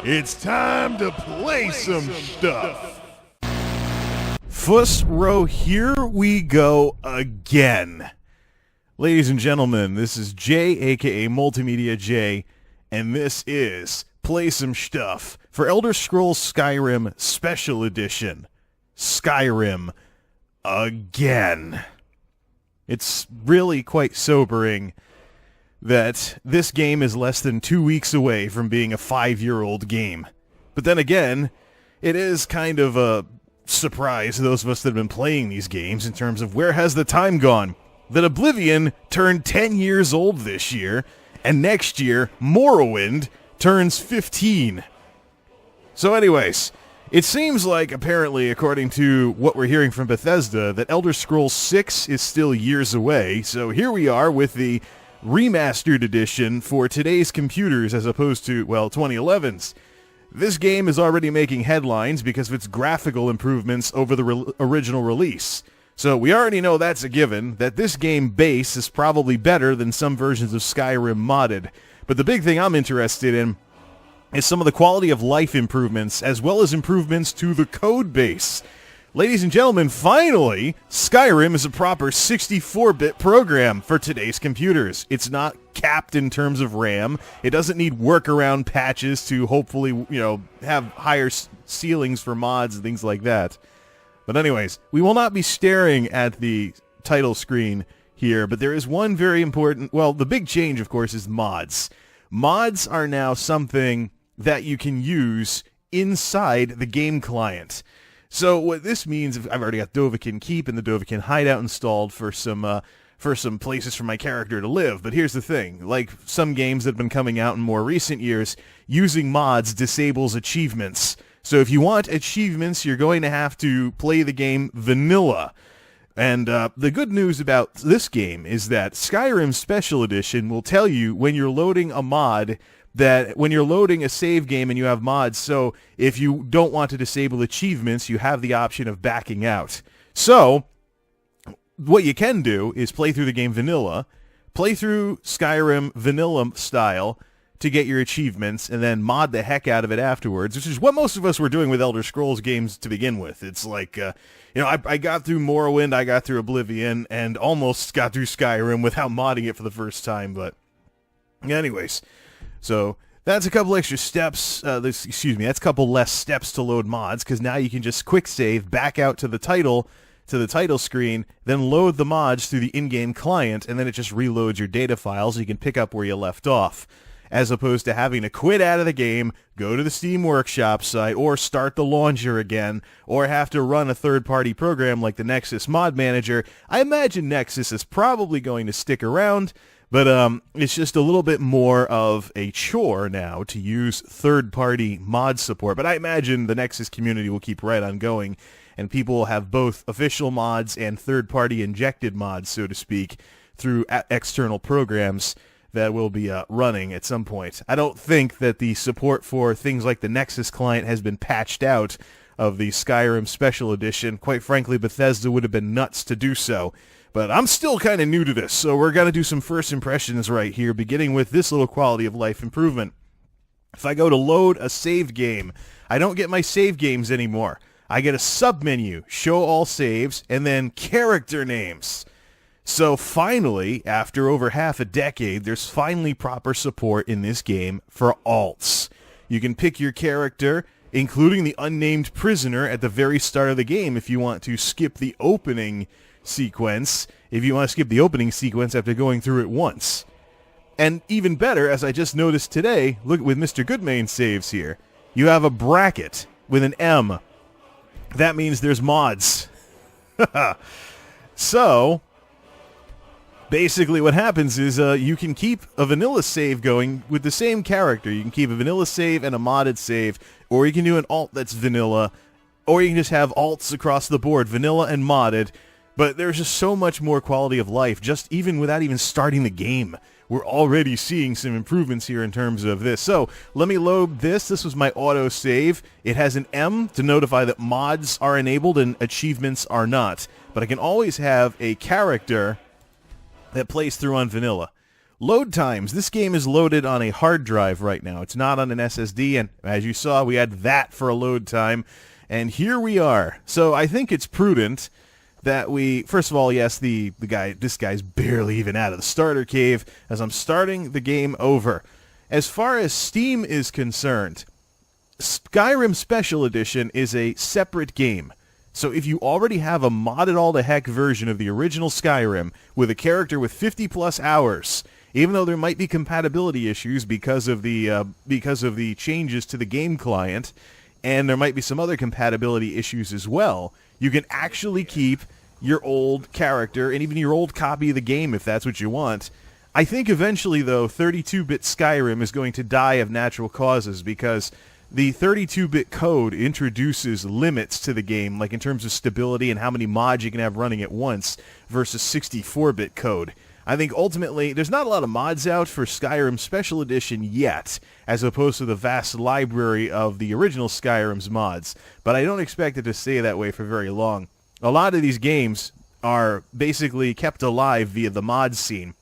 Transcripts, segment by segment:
It's time to play some stuff. First row, here we go again. Ladies and gentlemen, this is Jay, aka MultimediaJay, and this is Play Some Stuff for Elder Scrolls Skyrim Special Edition. Skyrim again. It's really quite sobering that this game is less than 2 weeks away from being a 5-year-old game. But then again, it is kind of a surprise to those of us that have been playing these games in terms of where has the time gone. That Oblivion turned 10 years old this year, and next year, Morrowind turns 15. So anyways, it seems like, apparently, according to what we're hearing from Bethesda, that Elder Scrolls 6 is still years away, so here we are with the remastered edition for today's computers as opposed to, well, 2011's. This game is already making headlines because of its graphical improvements over the original release. So we already know that's a given, that this game base is probably better than some versions of Skyrim modded. But the big thing I'm interested in is some of the quality of life improvements, as well as improvements to the code base. Ladies and gentlemen, finally, Skyrim is a proper 64-bit program for today's computers. It's not capped in terms of RAM. It doesn't need workaround patches to hopefully, have higher ceilings for mods and things like that. But anyways, we will not be staring at the title screen here, but there is one very important, well, the big change, of course, is mods. Mods are now something that you can use inside the game client. So what this means, I've already got Dovahkiin Keep and the Dovahkiin Hideout installed for some places for my character to live. But here's the thing, like some games that have been coming out in more recent years, using mods disables achievements. So if you want achievements, you're going to have to play the game vanilla. And the good news about this game is that Skyrim Special Edition will tell you when you're loading a mod, that when you're loading a save game and you have mods, so if you don't want to disable achievements, you have the option of backing out. So what you can do is play through the game vanilla, play through Skyrim vanilla style to get your achievements, and then mod the heck out of it afterwards, which is what most of us were doing with Elder Scrolls games to begin with. It's like, I got through Morrowind, I got through Oblivion, and almost got through Skyrim without modding it for the first time, but anyways. So that's a couple extra steps, that's a couple less steps to load mods, because now you can just quick save, back out to the title screen, then load the mods through the in-game client, and then it just reloads your data files so you can pick up where you left off, as opposed to having to quit out of the game, go to the Steam Workshop site, or start the launcher again, or have to run a third-party program like the Nexus Mod Manager. I imagine Nexus is probably going to stick around, but it's just a little bit more of a chore now to use third-party mod support. But I imagine the Nexus community will keep right on going, and people will have both official mods and third-party injected mods, so to speak, through external programs that will be running at some point. I don't think that the support for things like the Nexus client has been patched out of the Skyrim Special Edition. Quite frankly, Bethesda would have been nuts to do so. But I'm still kind of new to this, so we're going to do some first impressions right here, beginning with this little quality of life improvement. If I go to load a saved game, I don't get my save games anymore. I get a submenu, show all saves, and then character names. So finally, after over half a decade, there's finally proper support in this game for alts. You can pick your character, including the unnamed prisoner at the very start of the game if you want to skip the opening sequence, after going through it once. And even better, as I just noticed today, look with Mr. Goodmane's saves here, you have a bracket with an M. That means there's mods. So basically what happens is you can keep a vanilla save going with the same character. You can keep a vanilla save and a modded save, or you can do an alt that's vanilla, or you can just have alts across the board, vanilla and modded. But there's just so much more quality of life, just even without even starting the game. We're already seeing some improvements here in terms of this. So let me load this. This was my auto save. It has an M to notify that mods are enabled and achievements are not. But I can always have a character that plays through on vanilla. Load times. This game is loaded on a hard drive right now. It's not on an SSD, and as you saw, we had that for a load time. And here we are. So I think it's prudent that we, first of all, yes, this guy's barely even out of the starter cave as I'm starting the game over. As far as Steam is concerned, Skyrim Special Edition is a separate game. So if you already have a modded all to heck version of the original Skyrim with a character with 50 plus hours, even though there might be compatibility issues because of the changes to the game client, and there might be some other compatibility issues as well, you can actually keep your old character and even your old copy of the game if that's what you want. I think eventually, though, 32-bit Skyrim is going to die of natural causes because the 32-bit code introduces limits to the game, like in terms of stability and how many mods you can have running at once, versus 64-bit code. I think ultimately, there's not a lot of mods out for Skyrim Special Edition yet, as opposed to the vast library of the original Skyrim's mods, but I don't expect it to stay that way for very long. A lot of these games are basically kept alive via the mod scene.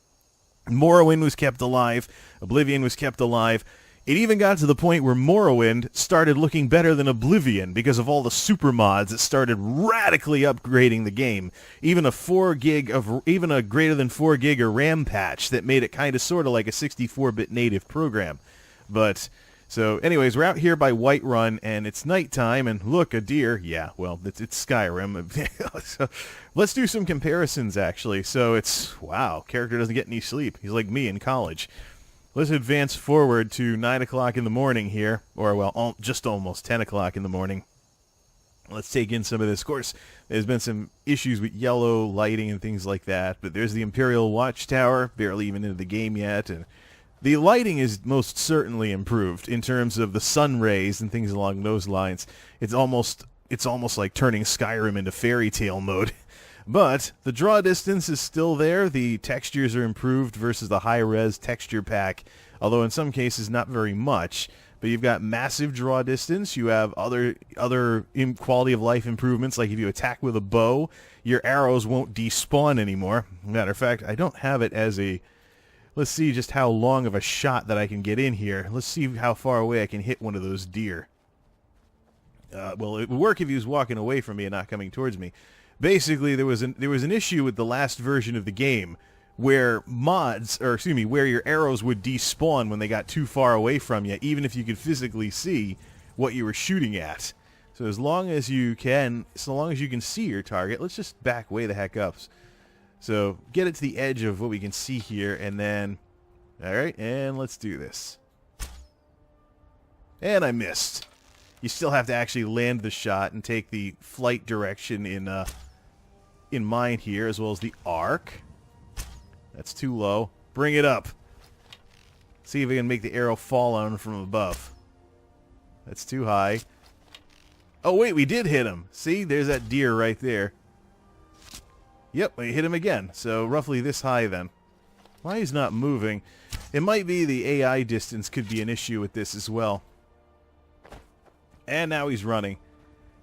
Morrowind was kept alive, Oblivion was kept alive. It even got to the point where Morrowind started looking better than Oblivion because of all the super mods that started radically upgrading the game. Even a greater than 4 gig of RAM patch that made it kind of sort of like a 64-bit native program. But so anyways, we're out here by Whiterun and it's nighttime and look, a deer. Yeah, well, it's Skyrim. So let's do some comparisons actually. So it's wow, character doesn't get any sleep. He's like me in college. Let's advance forward to 9 o'clock in the morning here, or, well, just almost 10 o'clock in the morning. Let's take in some of this. Of course, there's been some issues with yellow lighting and things like that, but there's the Imperial Watchtower, barely even into the game yet, and the lighting is most certainly improved in terms of the sun rays and things along those lines. It's almost like turning Skyrim into fairy tale mode. But the draw distance is still there. The textures are improved versus the high-res texture pack, although in some cases not very much. But you've got massive draw distance. You have other quality of life improvements, like if you attack with a bow, your arrows won't despawn anymore. Matter of fact, I don't have it as a... Let's see just how long of a shot that I can get in here. Let's see how far away I can hit one of those deer. Well, it would work if he was walking away from me and not coming towards me. Basically, there was an issue with the last version of the game where where your arrows would despawn when they got too far away from you, even if you could physically see what you were shooting at. So as long as you can see your target, let's just back way the heck up. So get it to the edge of what we can see here, and then, all right, and let's do this. And I missed. You still have to actually land the shot and take the flight direction in mind here, as well as the arc. That's too low. Bring it up. See if we can make the arrow fall on from above. That's too high. Oh, wait, we did hit him. See, there's that deer right there. Yep, we hit him again. So roughly this high then. Why he's not moving? It might be the AI distance could be an issue with this as well. And now he's running.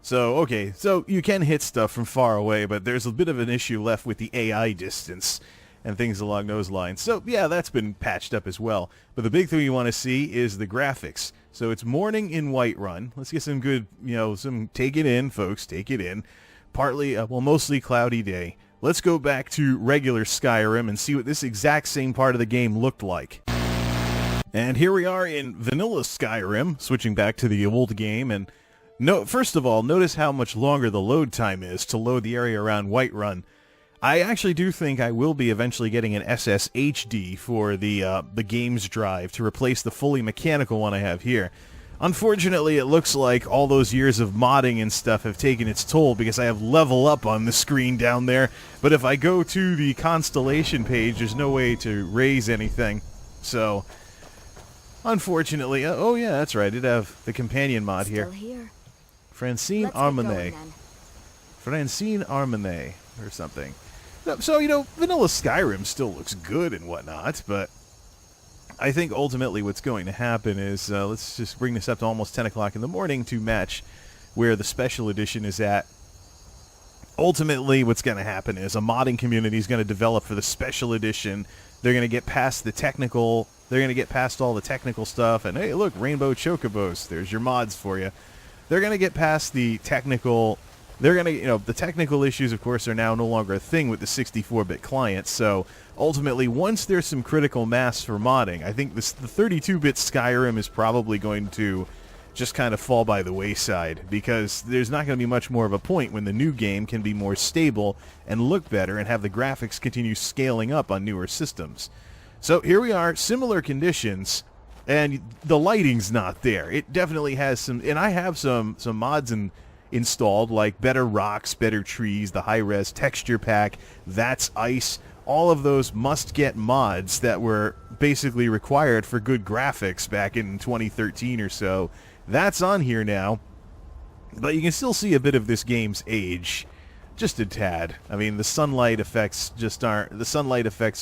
So, okay, so you can hit stuff from far away, but there's a bit of an issue left with the AI distance and things along those lines. So, yeah, that's been patched up as well. But the big thing you want to see is the graphics. So it's morning in Whiterun. Let's get some good, take it in, folks, take it in. Mostly cloudy day. Let's go back to regular Skyrim and see what this exact same part of the game looked like. And here we are in vanilla Skyrim, switching back to the old game, and first of all, notice how much longer the load time is to load the area around Whiterun. I actually do think I will be eventually getting an SSHD for the games drive to replace the fully mechanical one I have here. Unfortunately, it looks like all those years of modding and stuff have taken its toll because I have level up on the screen down there, but if I go to the Constellation page, there's no way to raise anything. So, unfortunately, oh yeah, that's right, I did have the companion mod here. Francine Armanet. Francine Armanet, or something. So, vanilla Skyrim still looks good and whatnot, but I think ultimately what's going to happen is, let's just bring this up to almost 10 o'clock in the morning to match where the Special Edition is at. Ultimately, what's going to happen is a modding community is going to develop for the Special Edition They're going to get past the technical. They're going to get past all the technical stuff. And hey, look, rainbow chocobos. There's your mods for you. They're going to get past the technical. They're going to, the technical issues, of course, are now no longer a thing with the 64-bit client. So ultimately, once there's some critical mass for modding, I think the 32-bit Skyrim is probably going to just kind of fall by the wayside, because there's not going to be much more of a point when the new game can be more stable and look better and have the graphics continue scaling up on newer systems. So here we are, similar conditions, and the lighting's not there. It definitely has some, and I have some mods installed, like better rocks, better trees, the high-res texture pack, that's ice. All of those must-get mods that were basically required for good graphics back in 2013 or so. That's on here now, but you can still see a bit of this game's age, just a tad. I mean, the sunlight effects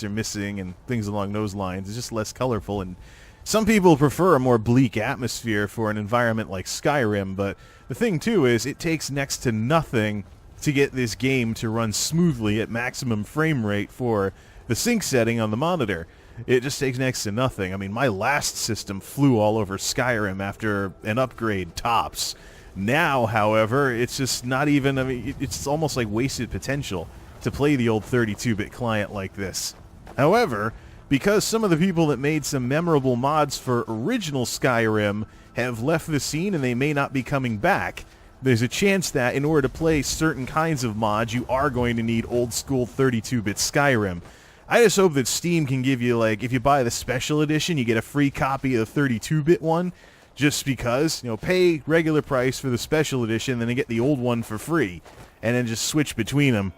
are missing, and things along those lines. It's just less colorful, and some people prefer a more bleak atmosphere for an environment like Skyrim, but the thing, too, is it takes next to nothing to get this game to run smoothly at maximum frame rate for the sync setting on the monitor. It just takes next to nothing. I mean, my last system flew all over Skyrim after an upgrade tops. Now, however, it's just not even, I mean, it's almost like wasted potential to play the old 32-bit client like this. However, because some of the people that made some memorable mods for original Skyrim have left the scene and they may not be coming back, there's a chance that in order to play certain kinds of mods, you are going to need old-school 32-bit Skyrim. I just hope that Steam can give you, like, if you buy the Special Edition, you get a free copy of the 32-bit one, just because, pay regular price for the Special Edition, then you get the old one for free, and then just switch between them.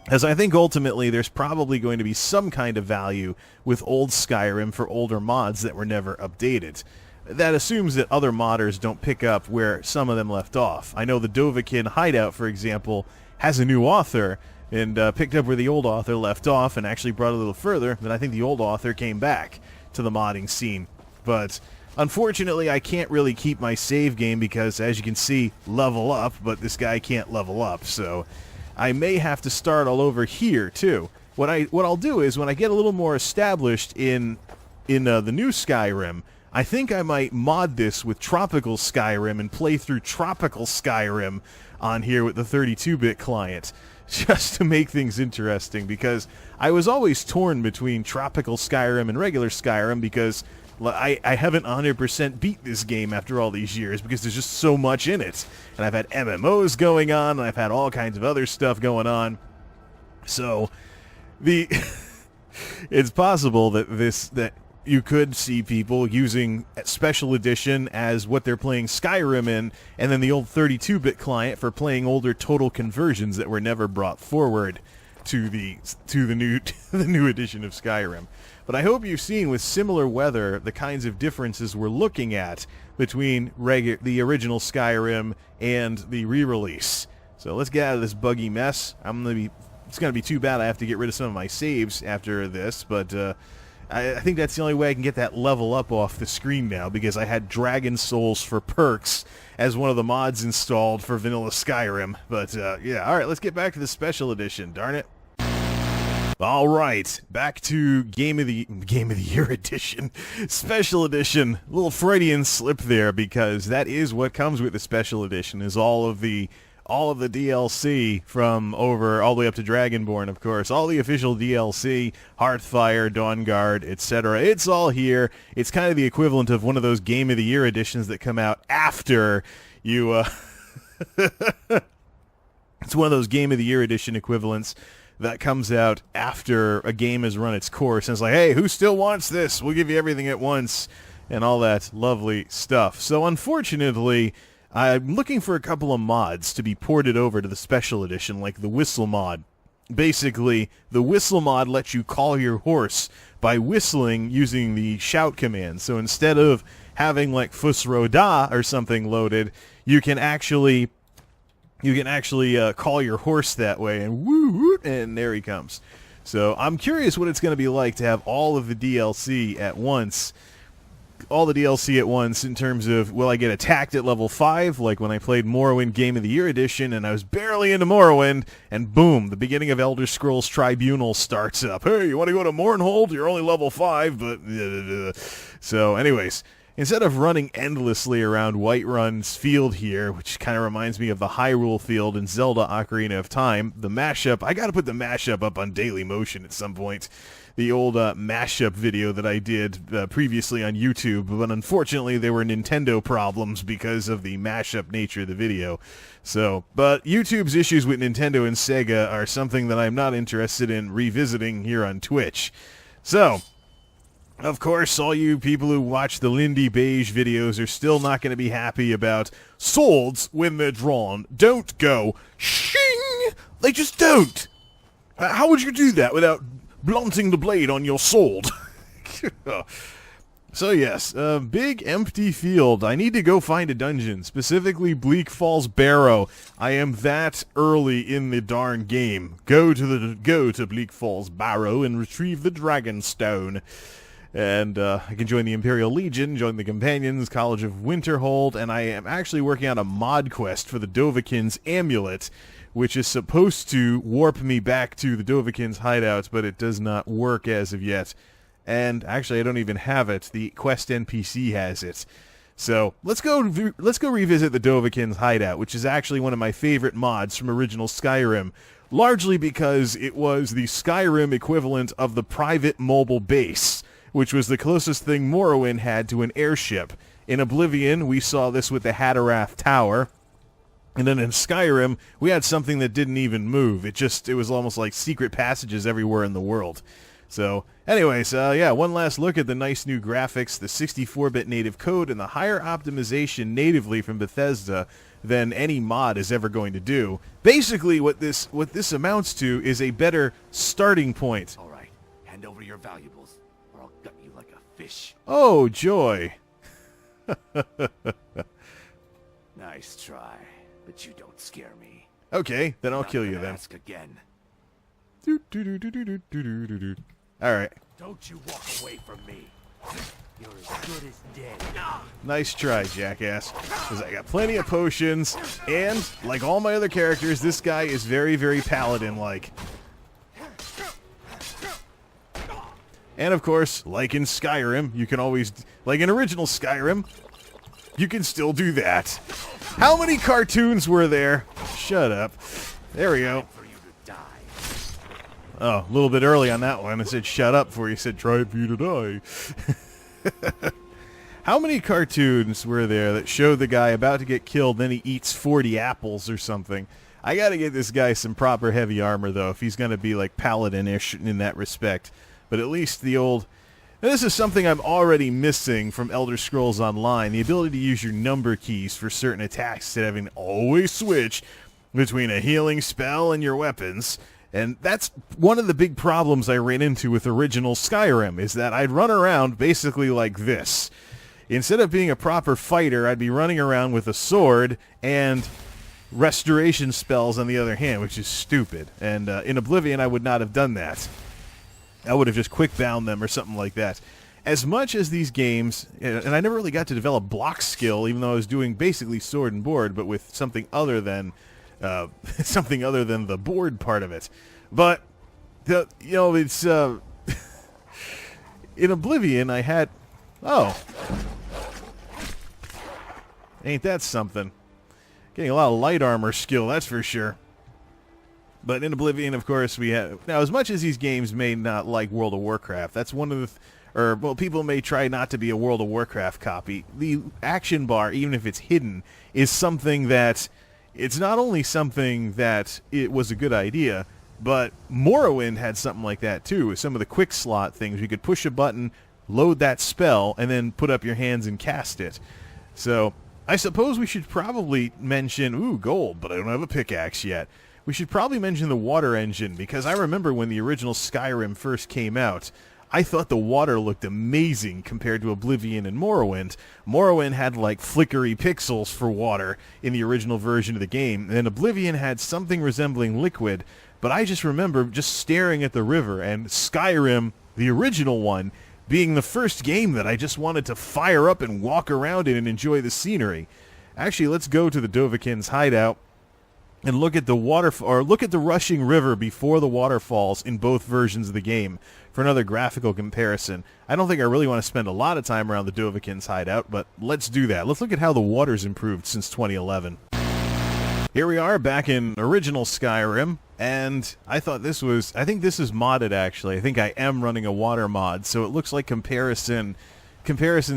As I think ultimately there's probably going to be some kind of value with old Skyrim for older mods that were never updated. That assumes that other modders don't pick up where some of them left off. I know the Dovahkiin Hideout, for example, has a new author, and picked up where the old author left off and actually brought it a little further. Then I think the old author came back to the modding scene. But unfortunately, I can't really keep my save game because, as you can see, level up, but this guy can't level up. So I may have to start all over here, too. What I'll do is, when I get a little more established in the new Skyrim, I think I might mod this with Tropical Skyrim and play through Tropical Skyrim on here with the 32-bit client, just to make things interesting, because I was always torn between Tropical Skyrim and regular Skyrim, because I haven't 100% beat this game after all these years, because there's just so much in it. And I've had MMOs going on, and I've had all kinds of other stuff going on. So, it's possible that you could see people using Special Edition as what they're playing Skyrim in, and then the old 32-bit client for playing older total conversions that were never brought forward to the new edition of Skyrim. But I hope you've seen, with similar weather, the kinds of differences we're looking at between the original Skyrim and the re-release. So let's get out of this buggy mess. It's gonna be too bad I have to get rid of some of my saves after this, but I think that's the only way I can get that level up off the screen now, because I had Dragon Souls for perks as one of the mods installed for vanilla Skyrim. But yeah, alright, let's get back to the Special Edition, darn it. Alright, back to Game of the Year Edition. Special Edition. A little Freudian slip there, because that is what comes with the Special Edition, is all of the DLC from all the way up to Dragonborn, of course. All the official DLC, Hearthfire, Dawnguard, etc. It's all here. It's kind of the equivalent of one of those Game of the Year editions that come out after you... It's one of those Game of the Year edition equivalents that comes out after a game has run its course, and it's like, hey, who still wants this? We'll give you everything at once, and all that lovely stuff. So unfortunately, I'm looking for a couple of mods to be ported over to the Special Edition, like the Whistle mod. Basically, the Whistle mod lets you call your horse by whistling using the shout command. So instead of having like Fusroda or something loaded, you can actually call your horse that way, and woo, and there he comes. So I'm curious what it's going to be like to have all of the DLC at once. all the DLC at once in terms of, will I get attacked at level 5, like when I played Morrowind Game of the Year Edition, and I was barely into Morrowind, and boom, the beginning of Elder Scrolls Tribunal starts up. Hey, you want to go to Mournhold? You're only level 5, but... So, anyways, instead of running endlessly around Whiterun's field here, which kind of reminds me of the Hyrule field in Zelda Ocarina of Time, the mashup, I gotta put the mashup up on Daily Motion at some point. The old mashup video that I did previously on YouTube, but unfortunately there were Nintendo problems because of the mashup nature of the video. So, but YouTube's issues with Nintendo and Sega are something that I'm not interested in revisiting here on Twitch. So, of course, all you people who watch the Lindy Beige videos are still not going to be happy about swords when they're drawn. Don't go, shing! They just don't! How would you do that without blunting the blade on your sword? So yes, big empty field. I need to go find a dungeon, specifically Bleak Falls Barrow. I am that early in the darn game. Go to Bleak Falls Barrow and retrieve the Dragonstone. And I can join the Imperial Legion, join the Companions, College of Winterhold, and I am actually working on a mod quest for the Dovahkiin's Amulet, which is supposed to warp me back to the Dovahkiin's hideout, but it does not work as of yet. And actually, I don't even have it. The quest NPC has it. So let's go revisit the Dovahkiin's hideout, which is actually one of my favorite mods from original Skyrim, largely because it was the Skyrim equivalent of the private mobile base, which was the closest thing Morrowind had to an airship. In Oblivion, we saw this with the Hatterath Tower. And then in Skyrim, we had something that didn't even move. It was almost like secret passages everywhere in the world. So, anyways, yeah, one last look at the nice new graphics, the 64-bit native code, and the higher optimization natively from Bethesda than any mod is ever going to do. Basically, what this amounts to is a better starting point. All right, hand over your valuables, or I'll gut you like a fish. Oh, joy. Nice try, but you don't scare me. Okay, then I'll Not kill you gonna then. Ask again. All right. Don't you walk away from me. You're as good as dead. Nice try, jackass. Because I got plenty of potions, and, like all my other characters, this guy is very, very paladin-like. And, of course, like in Skyrim, you can always... Like in original Skyrim, you can still do that. How many cartoons were there? Shut up. There we go. For you to die. Oh, a little bit early on that one. I said shut up before you said try it for you to die. How many cartoons were there that showed the guy about to get killed, then he eats 40 apples or something? I gotta get this guy some proper heavy armor, though, if he's gonna be, like, paladin-ish in that respect. But at least the old... Now, this is something I'm already missing from Elder Scrolls Online, the ability to use your number keys for certain attacks instead of having to always switch between a healing spell and your weapons. And that's one of the big problems I ran into with original Skyrim, is that I'd run around basically like this. Instead of being a proper fighter, I'd be running around with a sword and restoration spells on the other hand, which is stupid. And in Oblivion, I would not have done that. I would have just quick bound them or something like that. As much as these games, and I never really got to develop block skill, even though I was doing basically sword and board, but with something other than the board part of it. But it's in Oblivion I had ain't that something? Getting a lot of light armor skill, that's for sure. But in Oblivion, of course, we have... Now, as much as these games may not like World of Warcraft, that's one of the... people may try not to be a World of Warcraft copy. The action bar, even if it's hidden, is something that... It's not only something that it was a good idea, but Morrowind had something like that, too, with some of the quick slot things. You could push a button, load that spell, and then put up your hands and cast it. So, I suppose we should probably mention... Ooh, gold, but I don't have a pickaxe yet. We should probably mention the water engine, because I remember when the original Skyrim first came out, I thought the water looked amazing compared to Oblivion and Morrowind. Morrowind had, like, flickery pixels for water in the original version of the game, and Oblivion had something resembling liquid, but I just remember just staring at the river, and Skyrim, the original one, being the first game that I just wanted to fire up and walk around in and enjoy the scenery. Actually, let's go to the Dovahkiin's hideout and look at the look at the rushing river before the waterfalls in both versions of the game for another graphical comparison. I don't think I really want to spend a lot of time around the Dovahkiin's hideout, but let's do that. Let's look at how the water's improved since 2011. Here we are back in original Skyrim, and I think this is modded actually. I think I am running a water mod, so it looks like comparisons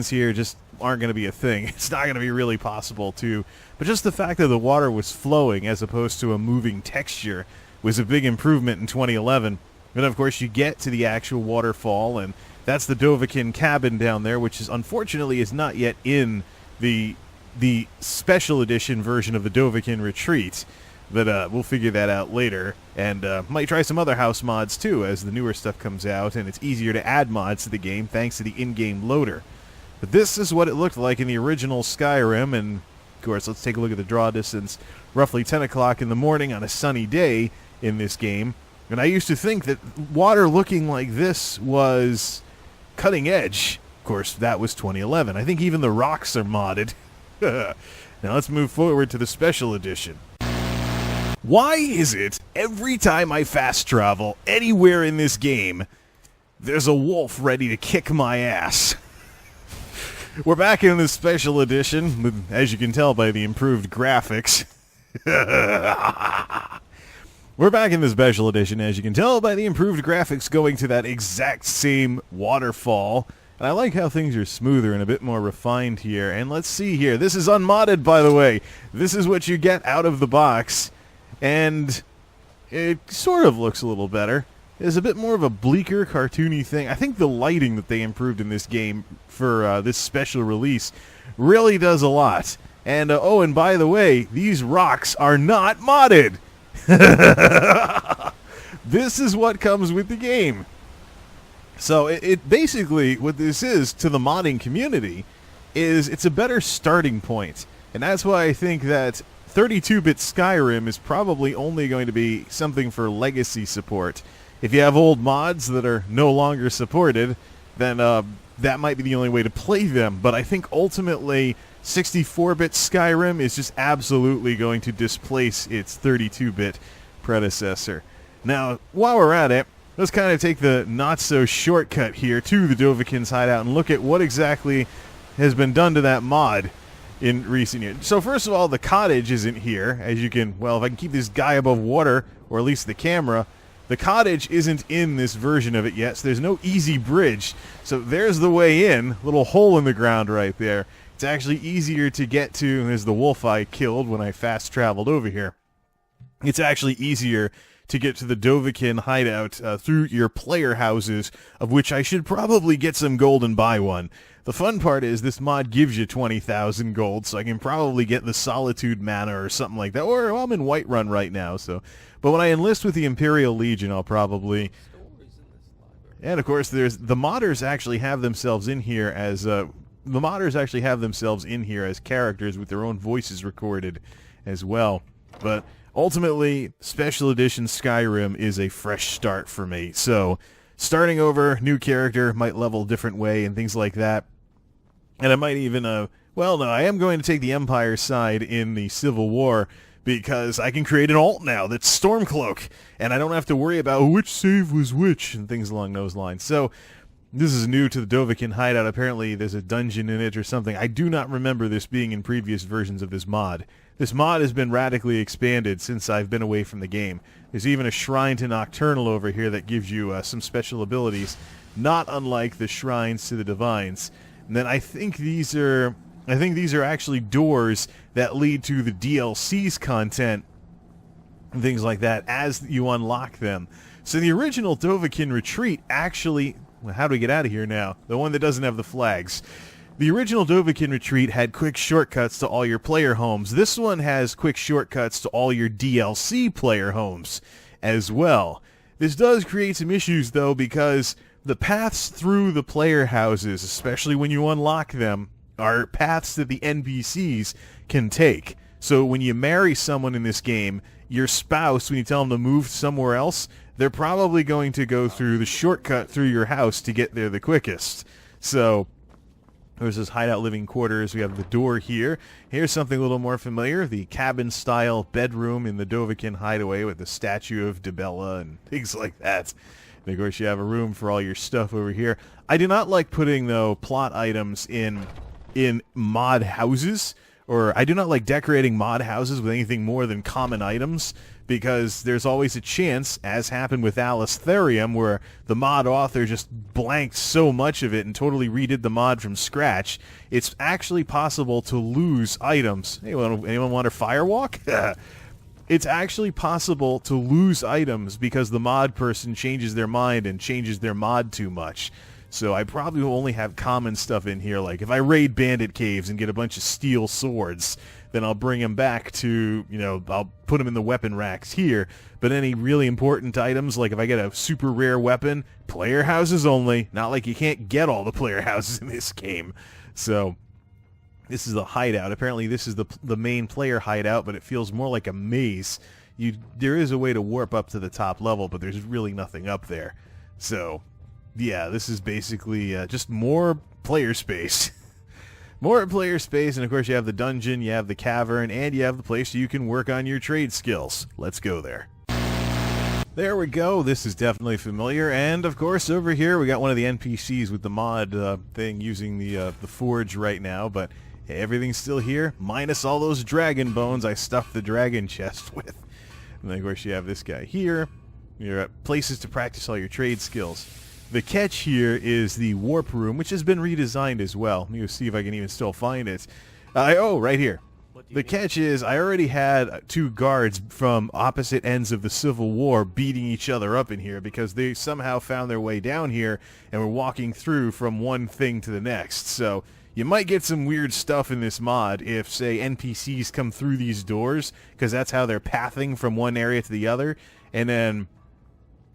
here just aren't going to be a thing. It's not going to be really possible to, but just the fact that the water was flowing as opposed to a moving texture was a big improvement in 2011. And of course you get to the actual waterfall, and that's the Dovahkiin cabin down there, which is unfortunately is not yet in the special edition version of the Dovahkiin Retreat. But we'll figure that out later, and might try some other house mods too as the newer stuff comes out, and it's easier to add mods to the game thanks to the in-game loader. But this is what it looked like in the original Skyrim, and of course let's take a look at the draw distance. Roughly 10 o'clock in the morning on a sunny day in this game, and I used to think that water looking like this was cutting edge. Of course, that was 2011. I think even the rocks are modded. Now let's move forward to the special edition. Why is it every time I fast travel anywhere in this game, there's a wolf ready to kick my ass? We're back in the special edition, with, as you can tell by the improved graphics. We're back in the special edition, as you can tell by the improved graphics going to that exact same waterfall. And I like how things are smoother and a bit more refined here. And let's see here. This is unmodded, by the way. This is what you get out of the box. And it sort of looks a little better. There's a bit more of a bleaker, cartoony thing. I think the lighting that they improved in this game for this special release really does a lot. And, oh, and by the way, these rocks are not modded. This is what comes with the game. So it basically, what this is to the modding community, is it's a better starting point. And that's why I think that 32-bit Skyrim is probably only going to be something for legacy support. If you have old mods that are no longer supported, then that might be the only way to play them. But I think ultimately 64-bit Skyrim is just absolutely going to displace its 32-bit predecessor. Now, while we're at it, let's kind of take the not-so-shortcut here to the Dovahkiin's hideout and look at what exactly has been done to that mod in recent years. So first of all, the cottage isn't here, as you can, well, if I can keep this guy above water, or at least the camera, the cottage isn't in this version of it yet, so there's no easy bridge. So there's the way in, little hole in the ground right there. It's actually easier to get to, there's the wolf I killed when I fast traveled over here. It's actually easier to get to the Dovahkiin hideout through your player houses, of which I should probably get some gold and buy one. The fun part is this mod gives you 20,000 gold, so I can probably get the Solitude Mana or something like that. Or well, I'm in Whiterun right now, so. But when I enlist with the Imperial Legion, I'll probably. And of course, there's the modders actually have themselves in here as characters with their own voices recorded as well. But ultimately, Special Edition Skyrim is a fresh start for me. So, starting over, new character, might level a different way and things like that. And I might even, well, no, I am going to take the Empire side in the Civil War because I can create an alt now that's Stormcloak. And I don't have to worry about which save was which and things along those lines. So, this is new to the Dovahkiin hideout. Apparently, there's a dungeon in it or something. I do not remember this being in previous versions of this mod. This mod has been radically expanded since I've been away from the game. There's even a shrine to Nocturnal over here that gives you some special abilities, not unlike the shrines to the Divines. And then I think these are actually doors that lead to the DLC's content and things like that as you unlock them. So the original Dovahkiin Retreat actually, well, how do we get out of here now? The one that doesn't have the flags. The original Dovahkiin Retreat had quick shortcuts to all your player homes. This one has quick shortcuts to all your DLC player homes as well. This does create some issues, though, because the paths through the player houses, especially when you unlock them, are paths that the NPCs can take. So when you marry someone in this game, your spouse, when you tell them to move somewhere else, they're probably going to go through the shortcut through your house to get there the quickest. So there's this hideout living quarters. We have the door here. Here's something a little more familiar, the cabin-style bedroom in the Dovahkiin hideaway with the statue of Dibella and things like that. And of course, you have a room for all your stuff over here. I do not like putting, though, plot items in mod houses, or I do not like decorating mod houses with anything more than common items, because there's always a chance, as happened with Alice Therium, where the mod author just blanked so much of it and totally redid the mod from scratch. It's actually possible to lose items. Hey, anyone want a firewalk? It's actually possible to lose items because the mod person changes their mind and changes their mod too much. So I probably will only have common stuff in here, like if I raid bandit caves and get a bunch of steel swords, then I'll bring them back to, I'll put them in the weapon racks here. But any really important items, like if I get a super rare weapon, player houses only. Not like you can't get all the player houses in this game. So this is the hideout. Apparently this is the main player hideout, but it feels more like a maze. There is a way to warp up to the top level, but there's really nothing up there. So yeah, this is basically just more player space. More player space, and of course you have the dungeon, you have the cavern, and you have the place you can work on your trade skills. Let's go there. There we go. This is definitely familiar, and of course over here we got one of the NPCs with the mod thing using the forge right now, but hey, everything's still here, minus all those dragon bones I stuffed the dragon chest with. And then of course you have this guy here. You're at places to practice all your trade skills. The catch here is the warp room, which has been redesigned as well. Let me see if I can even still find it. Oh, right here. The catch is I already had two guards from opposite ends of the Civil War beating each other up in here because they somehow found their way down here and were walking through from one thing to the next. So you might get some weird stuff in this mod if, say, NPCs come through these doors, because that's how they're pathing from one area to the other, and then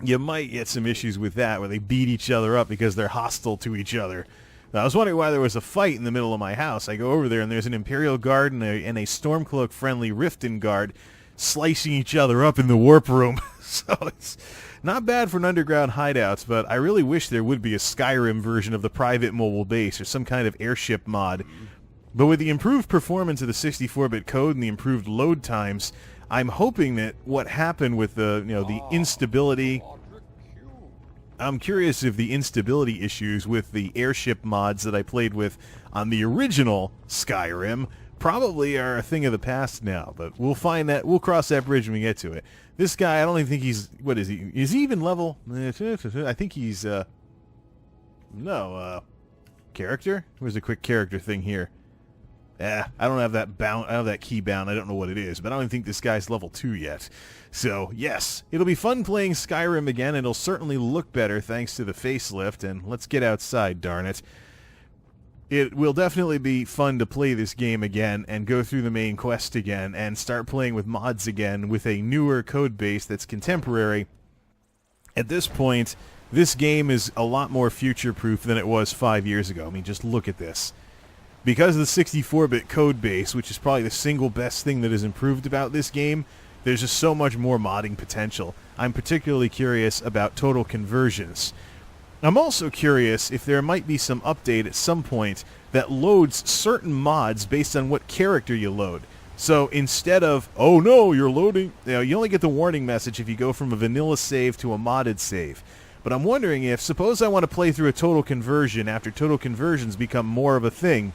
you might get some issues with that where they beat each other up because they're hostile to each other. Now, I was wondering why there was a fight in the middle of my house. I go over there and there's an Imperial Guard and a Stormcloak-friendly Riften Guard slicing each other up in the warp room. So it's not bad for an underground hideouts, but I really wish there would be a Skyrim version of the private mobile base or some kind of airship mod. But with the improved performance of the 64-bit code and the improved load times, I'm hoping that what happened with the instability, I'm curious if the instability issues with the airship mods that I played with on the original Skyrim probably are a thing of the past now, but we'll find that, we'll cross that bridge when we get to it. This guy, I don't even think he's, what is he? Is he even level? I think he's, character? Where's the quick character thing here? I don't have that bound. I don't have that key bound. I don't know what it is, but I don't even think this guy's level 2 yet. So, yes, it'll be fun playing Skyrim again. It'll certainly look better thanks to the facelift, and let's get outside, darn it. It will definitely be fun to play this game again and go through the main quest again and start playing with mods again with a newer code base that's contemporary. At this point, this game is a lot more future-proof than it was 5 years ago. I mean, just look at this. Because of the 64-bit code base, which is probably the single best thing that is improved about this game, there's just so much more modding potential. I'm particularly curious about total conversions. I'm also curious if there might be some update at some point that loads certain mods based on what character you load. So instead of, oh no, you're loading, you only get the warning message if you go from a vanilla save to a modded save. But I'm wondering if, suppose I want to play through a total conversion after total conversions become more of a thing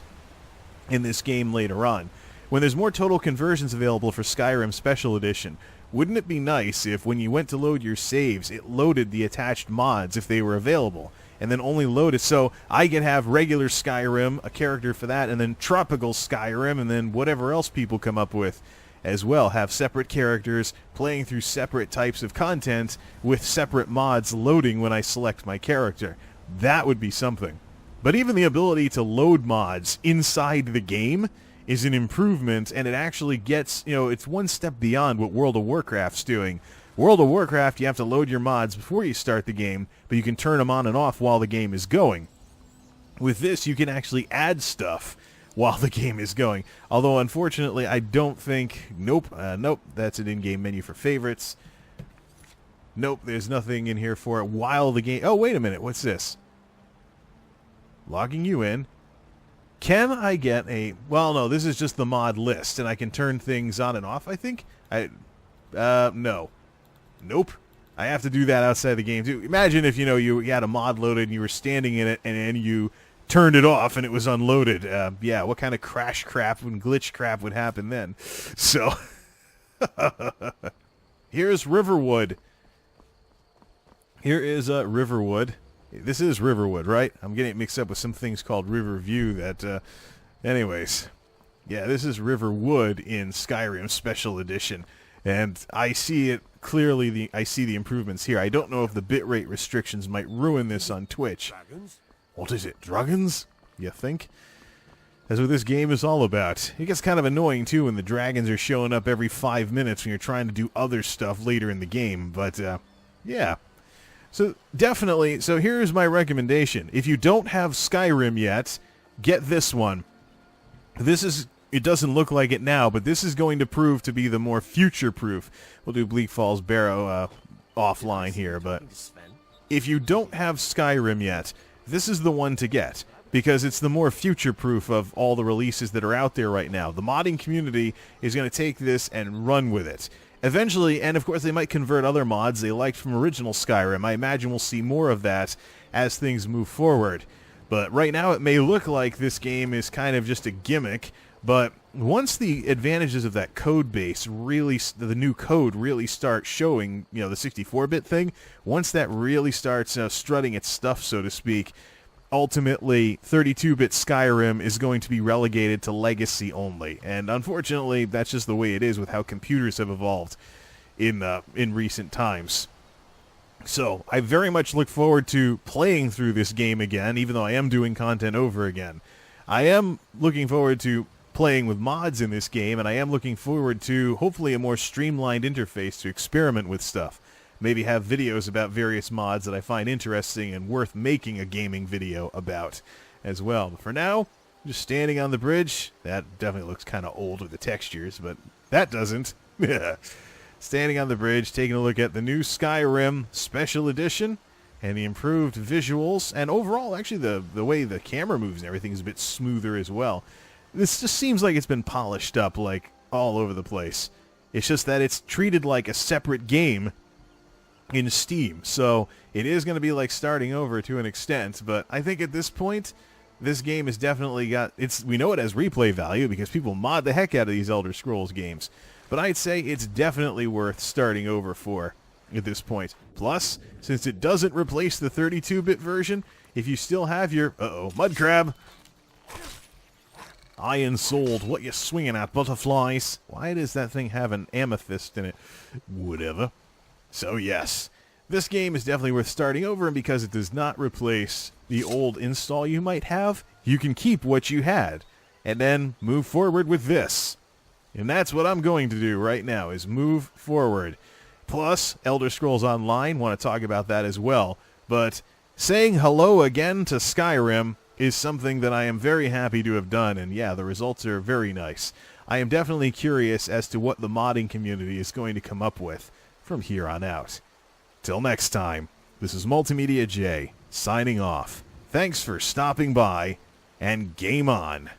in this game later on. When there's more total conversions available for Skyrim Special Edition, wouldn't it be nice if when you went to load your saves, it loaded the attached mods if they were available, and then only loaded, so I can have regular Skyrim, a character for that, and then tropical Skyrim, and then whatever else people come up with as well, have separate characters playing through separate types of content with separate mods loading when I select my character. That would be something. But even the ability to load mods inside the game is an improvement, and it actually gets, it's one step beyond what World of Warcraft's doing. World of Warcraft, you have to load your mods before you start the game, but you can turn them on and off while the game is going. With this, you can actually add stuff while the game is going. Although, unfortunately, I don't think... Nope, that's an in-game menu for favorites. Nope, there's nothing in here for it while the game... Oh, wait a minute. What's this? Logging you in. Can I get a... Well, no, this is just the mod list, and I can turn things on and off, I think? No. Nope. I have to do that outside the game, too. Imagine if, you had a mod loaded and you were standing in it, and then you turned it off and it was unloaded. Yeah, what kind of crash crap and glitch crap would happen then? So, here's Riverwood. Here is Riverwood. This is Riverwood, right? I'm getting it mixed up with some things called Riverview that, anyways. Yeah, this is Riverwood in Skyrim Special Edition. And I see it clearly, I see the improvements here. I don't know if the bitrate restrictions might ruin this on Twitch. Dragons? What is it, dragons? You think? That's what this game is all about. It gets kind of annoying, too, when the dragons are showing up every 5 minutes when you're trying to do other stuff later in the game. But, yeah. So, definitely, so here's my recommendation. If you don't have Skyrim yet, get this one. This is... It doesn't look like it now, but this is going to prove to be the more future-proof. We'll do Bleak Falls Barrow offline here, but if you don't have Skyrim yet, this is the one to get, because it's the more future-proof of all the releases that are out there right now. The modding community is going to take this and run with it. Eventually, and of course they might convert other mods they liked from original Skyrim. I imagine we'll see more of that as things move forward. But right now it may look like this game is kind of just a gimmick. But once the advantages of that code base really, the new code really start showing, the 64-bit thing, once that really starts strutting its stuff, so to speak, ultimately 32-bit Skyrim is going to be relegated to legacy only. And unfortunately, that's just the way it is with how computers have evolved in recent times. So I very much look forward to playing through this game again, even though I am doing content over again. I am looking forward to playing with mods in this game, and I am looking forward to hopefully a more streamlined interface to experiment with stuff. Maybe have videos about various mods that I find interesting and worth making a gaming video about as well. But for now, just standing on the bridge. That definitely looks kind of old with the textures, but that doesn't. Standing on the bridge, taking a look at the new Skyrim Special Edition and the improved visuals, and overall, actually, the way the camera moves and everything is a bit smoother as well. This just seems like it's been polished up, like, all over the place. It's just that it's treated like a separate game in Steam. So, it is going to be like starting over to an extent, but I think at this point, this game has definitely got... we know it has replay value because people mod the heck out of these Elder Scrolls games. But I'd say it's definitely worth starting over for at this point. Plus, since it doesn't replace the 32-bit version, if you still have your... mud crab! Iron sword, what you swinging at, butterflies? Why does that thing have an amethyst in it? Whatever. So yes, this game is definitely worth starting over, and because it does not replace the old install you might have, you can keep what you had, and then move forward with this. And that's what I'm going to do right now, is move forward. Plus, Elder Scrolls Online, want to talk about that as well, but saying hello again to Skyrim is something that I am very happy to have done, and yeah, the results are very nice. I am definitely curious as to what the modding community is going to come up with from here on out. Till next time, this is MultimediaJay, signing off. Thanks for stopping by, and game on!